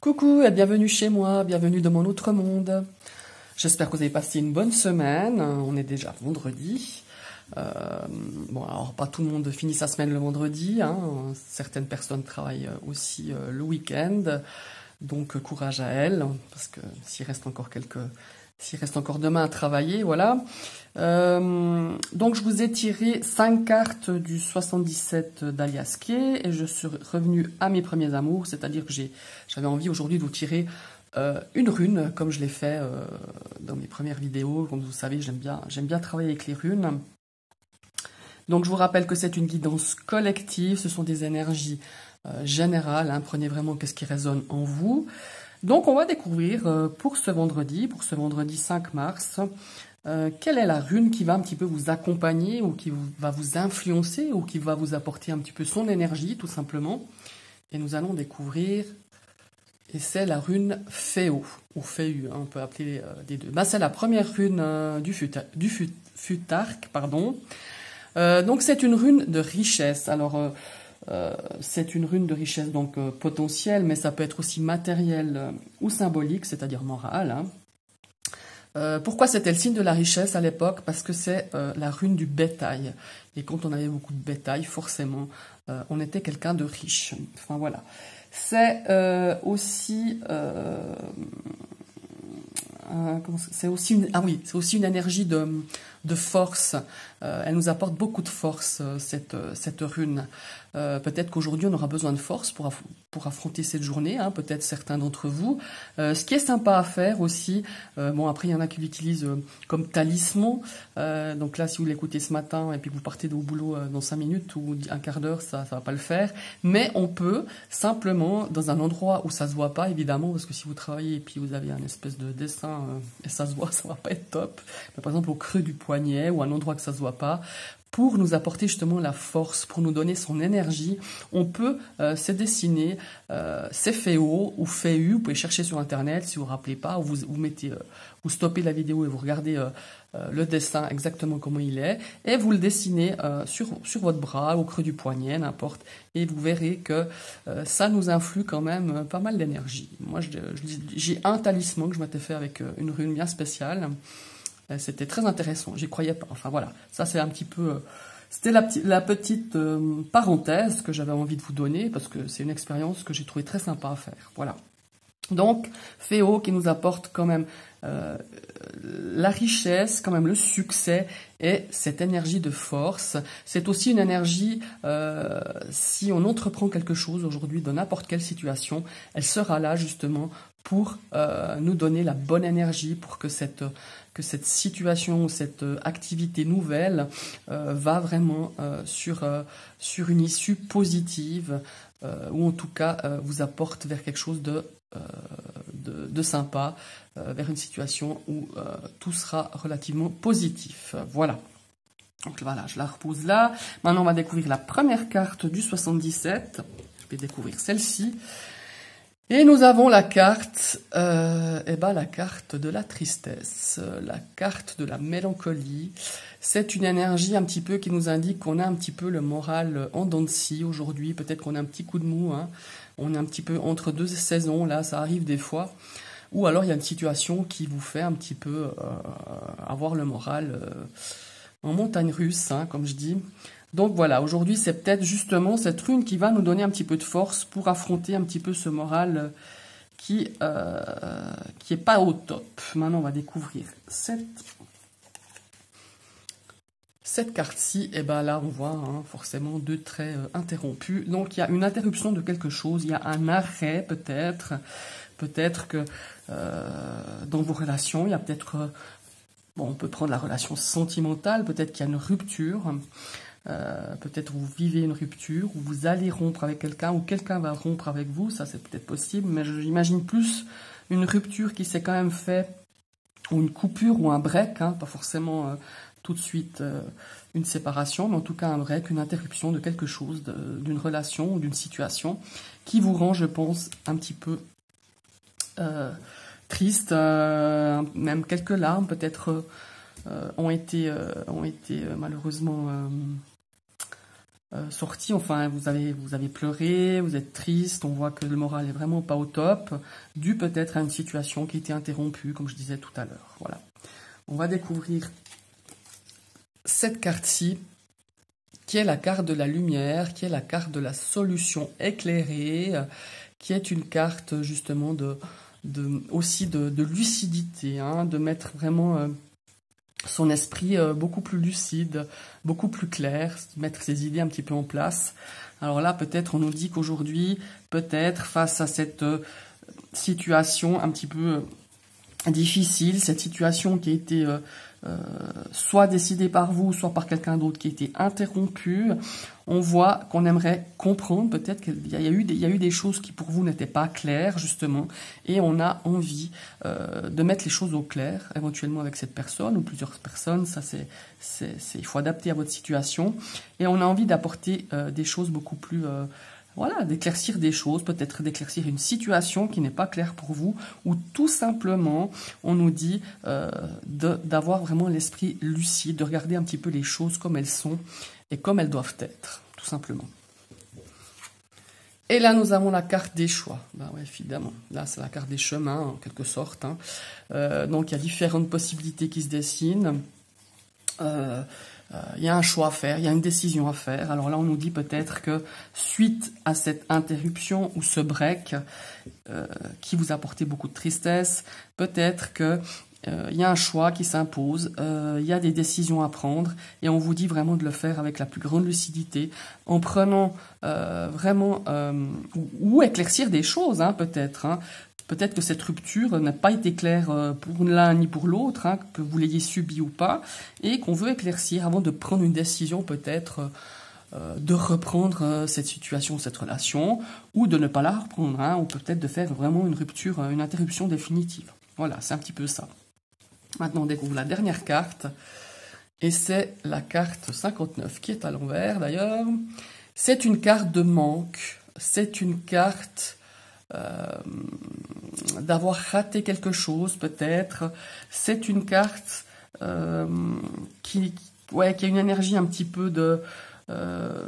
Coucou et bienvenue chez moi, bienvenue dans mon autre monde. J'espère que vous avez passé une bonne semaine. On est déjà vendredi. Bon, alors pas tout le monde finit sa semaine le vendredi, hein. Certaines personnes travaillent aussi le week-end. Donc courage à elles, parce que s'il reste encore demain à travailler, voilà. Donc je vous ai tiré 5 cartes du 77 d'Alias Kay et je suis revenu à mes premiers amours, c'est-à-dire que j'avais envie aujourd'hui de vous tirer une rune, comme je l'ai fait dans mes premières vidéos. Comme vous savez, j'aime bien travailler avec les runes. Donc je vous rappelle que c'est une guidance collective, ce sont des énergies générales, hein. Prenez vraiment qu'est-ce qui résonne en vous. Donc on va découvrir pour ce vendredi 5 mars, quelle est la rune qui va un petit peu vous accompagner ou qui va vous influencer ou qui va vous apporter un petit peu son énergie tout simplement. Et nous allons découvrir, et c'est la rune Féo, ou Féu, hein, on peut appeler des deux. Ben, c'est la première rune du Futhark, pardon. Donc c'est une rune de richesse. Alors c'est une rune de richesse donc potentielle, mais ça peut être aussi matériel ou symbolique, c'est-à-dire moral, hein. Pourquoi c'était le signe de la richesse à l'époque? Parce que c'est la rune du bétail. Et quand on avait beaucoup de bétail, forcément, on était quelqu'un de riche. Enfin voilà. C'est aussi... c'est aussi une énergie de force. Elle nous apporte beaucoup de force, cette rune. Peut-être qu'aujourd'hui, on aura besoin de force pour affronter cette journée, hein, peut-être certains d'entre vous. Ce qui est sympa à faire aussi, bon, après, il y en a qui l'utilisent comme talisman. Donc là, si vous l'écoutez ce matin et puis que vous partez au boulot dans 5 minutes ou un quart d'heure, ça va pas le faire. Mais on peut simplement, dans un endroit où ça se voit pas, évidemment, parce que si vous travaillez et puis vous avez un espèce de dessin et ça se voit, ça va pas être top. Mais par exemple, au creux du poignet ou un endroit que ça se voit pas, pour nous apporter justement la force, pour nous donner son énergie, on peut se dessiner c'est Féo ou Féu. Vous pouvez chercher sur internet si vous ne vous rappelez pas, ou vous stoppez la vidéo et vous regardez le dessin exactement comment il est, et vous le dessinez sur votre bras, au creux du poignet, n'importe, et vous verrez que ça nous influe quand même pas mal d'énergie. Moi, j'ai un talisman que je m'étais fait avec une rune bien spéciale. C'était très intéressant, j'y croyais pas. Enfin voilà, ça c'est un petit peu... C'était la petite parenthèse que j'avais envie de vous donner, parce que c'est une expérience que j'ai trouvé très sympa à faire. Voilà. Donc, Féo qui nous apporte quand même la richesse, quand même le succès et cette énergie de force. C'est aussi une énergie, si on entreprend quelque chose aujourd'hui dans n'importe quelle situation, elle sera là justement pour nous donner la bonne énergie, pour que cette situation, cette activité nouvelle va vraiment sur une issue positive, ou en tout cas vous apporte vers quelque chose de sympa, vers une situation où tout sera relativement positif. Voilà. Donc voilà, je la repose là. Maintenant, on va découvrir la première carte du 77. Je vais découvrir celle-ci. Et nous avons la carte, la carte de la tristesse, la carte de la mélancolie. C'est une énergie un petit peu qui nous indique qu'on a un petit peu le moral en dents de scie aujourd'hui. Peut-être qu'on a un petit coup de mou, hein. On est un petit peu entre deux saisons, là, ça arrive des fois. Ou alors il y a une situation qui vous fait un petit peu avoir le moral en montagne russe, hein, comme je dis. Donc voilà, aujourd'hui c'est peut-être justement cette rune qui va nous donner un petit peu de force pour affronter un petit peu ce moral qui est pas au top. Maintenant on va découvrir cette carte-ci. Et ben là on voit hein, forcément deux traits interrompus. Donc il y a une interruption de quelque chose, il y a un arrêt peut-être. Peut-être que dans vos relations, il y a peut-être... bon, on peut prendre la relation sentimentale, peut-être qu'il y a une rupture. Peut-être vous vivez une rupture, ou vous allez rompre avec quelqu'un, ou quelqu'un va rompre avec vous, ça c'est peut-être possible, mais j'imagine plus une rupture qui s'est quand même fait, ou une coupure, ou un break, hein, pas forcément tout de suite une séparation, mais en tout cas un break, une interruption de quelque chose, d'une relation ou d'une situation, qui vous rend, je pense, un petit peu triste, même quelques larmes peut-être ont été malheureusement sorti, enfin vous avez pleuré, vous êtes triste, on voit que le moral est vraiment pas au top, dû peut-être à une situation qui a été interrompue, comme je disais tout à l'heure. Voilà. On va découvrir cette carte-ci, qui est la carte de la lumière, qui est la carte de la solution éclairée, qui est une carte justement aussi de lucidité, hein, de mettre vraiment son esprit beaucoup plus lucide, beaucoup plus clair, mettre ses idées un petit peu en place. Alors là, peut-être on nous dit qu'aujourd'hui, peut-être face à cette situation un petit peu difficile, cette situation qui a été soit décidée par vous, soit par quelqu'un d'autre, qui a été interrompue, on voit qu'on aimerait comprendre, peut-être qu'il y a eu des choses qui pour vous n'étaient pas claires, justement, et on a envie de mettre les choses au clair, éventuellement avec cette personne ou plusieurs personnes, ça il faut adapter à votre situation, et on a envie d'apporter des choses beaucoup plus... voilà, d'éclaircir des choses, peut-être d'éclaircir une situation qui n'est pas claire pour vous, ou tout simplement, on nous dit d'avoir vraiment l'esprit lucide, de regarder un petit peu les choses comme elles sont et comme elles doivent être, tout simplement. Et là, nous avons la carte des choix. Ben ouais, évidemment, là, c'est la carte des chemins, en quelque sorte. Hein. Donc, il y a différentes possibilités qui se dessinent. Il y a un choix à faire, il y a une décision à faire. Alors là, on nous dit peut-être que suite à cette interruption ou ce break qui vous a apporté beaucoup de tristesse, peut-être que il y a un choix qui s'impose, il y a des décisions à prendre et on vous dit vraiment de le faire avec la plus grande lucidité, en prenant vraiment ou éclaircir des choses, hein, peut-être. Hein. Peut-être que cette rupture n'a pas été claire pour l'un ni pour l'autre, hein, que vous l'ayez subi ou pas, et qu'on veut éclaircir avant de prendre une décision peut-être de reprendre cette situation, cette relation, ou de ne pas la reprendre, hein, ou peut-être de faire vraiment une rupture, une interruption définitive. Voilà, c'est un petit peu ça. Maintenant, on découvre la dernière carte, et c'est la carte 59, qui est à l'envers d'ailleurs. C'est une carte de manque, c'est une carte... d'avoir raté quelque chose peut-être, c'est une carte qui a une énergie un petit peu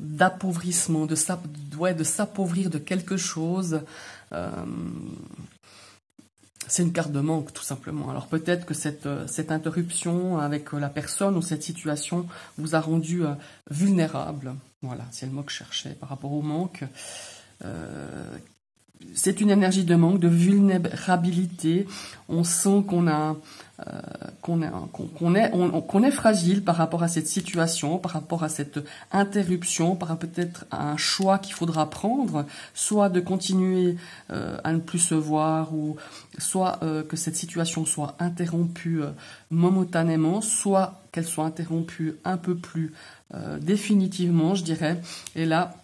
d'appauvrissement, de s'appauvrir de quelque chose. C'est une carte de manque tout simplement. Alors peut-être que cette interruption avec la personne ou cette situation vous a rendu vulnérable. Voilà, c'est le mot que je cherchais par rapport au manque. C'est une énergie de manque, de vulnérabilité. On sent qu'on est fragile par rapport à cette situation, par rapport à cette interruption, par rapport peut-être à un choix qu'il faudra prendre, soit de continuer à ne plus se voir, ou soit que cette situation soit interrompue momentanément, soit qu'elle soit interrompue un peu plus définitivement, je dirais. Et là,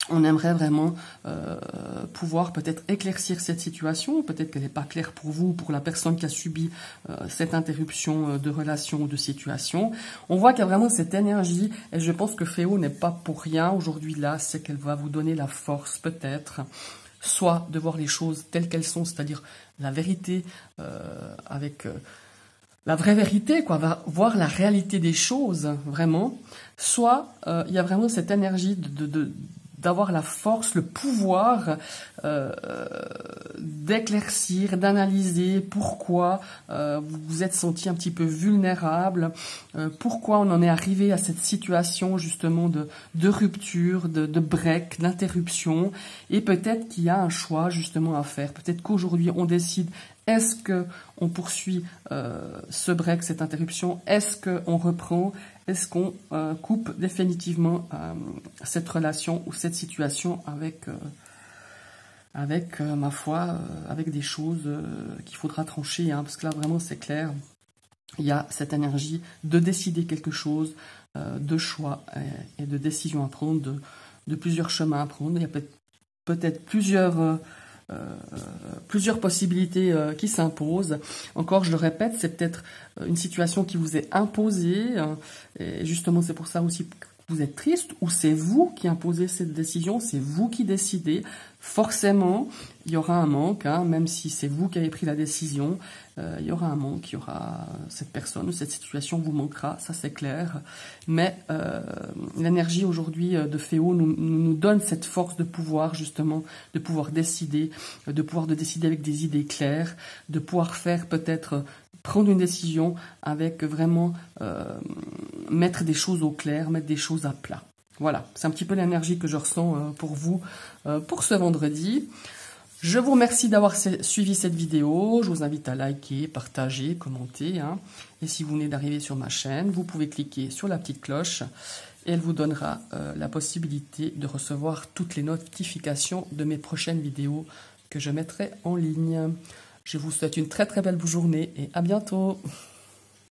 on aimerait vraiment pouvoir peut-être éclaircir cette situation, peut-être qu'elle n'est pas claire pour vous, pour la personne qui a subi cette interruption de relation ou de situation. On voit qu'il y a vraiment cette énergie, et je pense que Féo n'est pas pour rien aujourd'hui là, c'est qu'elle va vous donner la force peut-être, soit de voir les choses telles qu'elles sont, c'est-à-dire la vérité avec... la vraie vérité, quoi, va voir la réalité des choses, vraiment. Soit il y a vraiment cette énergie d'avoir la force, le pouvoir d'éclaircir, d'analyser pourquoi vous vous êtes senti un petit peu vulnérable, pourquoi on en est arrivé à cette situation justement de rupture, de break, d'interruption, et peut-être qu'il y a un choix justement à faire. Peut-être qu'aujourd'hui on décide, est-ce qu'on poursuit ce break, cette interruption? Est-ce qu'on reprend? Est-ce qu'on coupe définitivement cette relation ou cette situation avec ma foi, avec des choses qu'il faudra trancher, hein, parce que là vraiment c'est clair, il y a cette énergie de décider quelque chose, de choix et de décision à prendre, de plusieurs chemins à prendre. Il y a peut-être plusieurs possibilités qui s'imposent. Encore, je le répète, c'est peut-être une situation qui vous est imposée, et justement c'est pour ça aussi que vous êtes triste, ou c'est vous qui imposez cette décision, c'est vous qui décidez. forcément, il y aura un manque, hein, même si c'est vous qui avez pris la décision, il y aura un manque, il y aura cette personne, cette situation vous manquera, ça c'est clair. Mais l'énergie aujourd'hui de Féo nous donne cette force de pouvoir justement, de pouvoir décider, de décider avec des idées claires, de pouvoir faire peut-être prendre une décision avec vraiment mettre des choses au clair, mettre des choses à plat. Voilà, c'est un petit peu l'énergie que je ressens pour vous pour ce vendredi. Je vous remercie d'avoir suivi cette vidéo. Je vous invite à liker, partager, commenter. Hein. Et si vous venez d'arriver sur ma chaîne, vous pouvez cliquer sur la petite cloche et elle vous donnera la possibilité de recevoir toutes les notifications de mes prochaines vidéos que je mettrai en ligne. Je vous souhaite une très très belle journée et à bientôt.